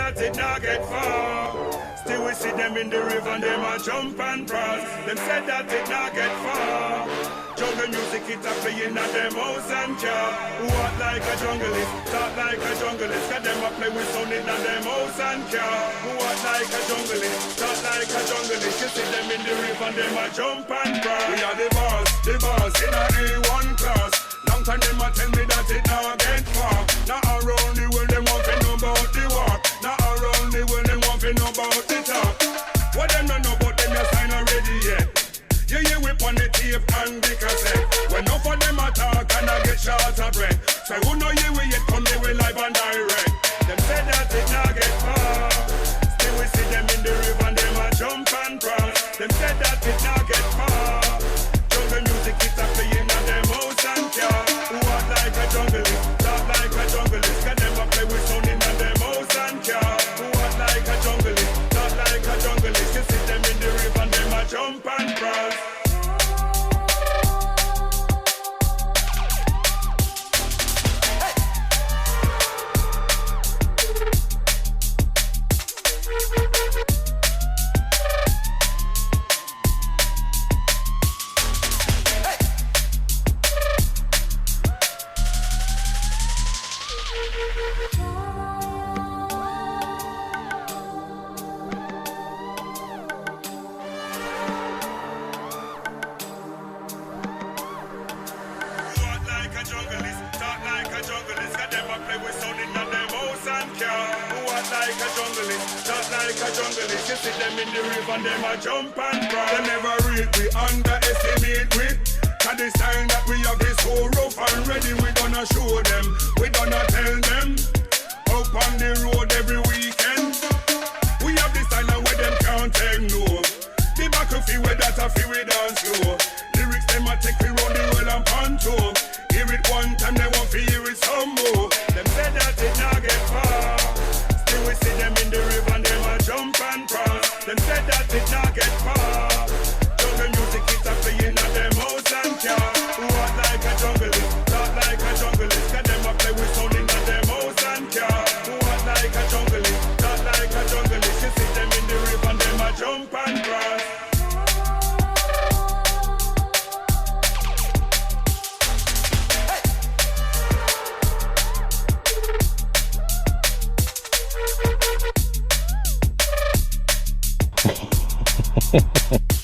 that it not get far. Still we see them in the river and them a jump and cross. Them said that it not get far. Jungle music it a playing at them house and car. Walk like a junglist, talk like a junglist. Cause them a play with sound in them house and car. Walk like a junglist, talk like a junglist. You see them in the river and them a jump and cross. We are the boss in a A1 class. Long time them a tell me that it not get far. Not around the world them want to know about the walk. Not around the world them want to know about the talk. What them don't know about them your sign already yet. Yeah, whip on the tape and the cassette. When enough of them a talk and I get short of breath. Say who know you will yet come they will live and direct. Them said that it not get far. Still we see them in the river and them a jump and cross. Them said that it not get far. Jungle music it a playing at them house and car. Walk like a junglist, talk like a junglist. Cause them a play with sound in them house and car. Walk like a junglist, talk like a junglist. You see them in the river and them a jump and cross. You see them in the river and them a jump and crawl. They never rate we, underestimate we. Cause the sign that we have is so rough and ready. We gonna show them, we gonna tell them. Up on the road every weekend. We have the style where them can't take no. The battlefield where that a feel we dance slow. Lyrics them a take we round the world and panto. Hear it one time they won't feel hear it some more. Them said that it not get far. Still we see them in the river and them a jump and cross. Them said that it not get far. Jungle music it a playing at them house and car. Walk like a junglist, talk like a junglist. Cause them a play with sound in them house and car. Walk like a junglist, talk like a junglist. You see them in the river and them a jump and cross. Hey.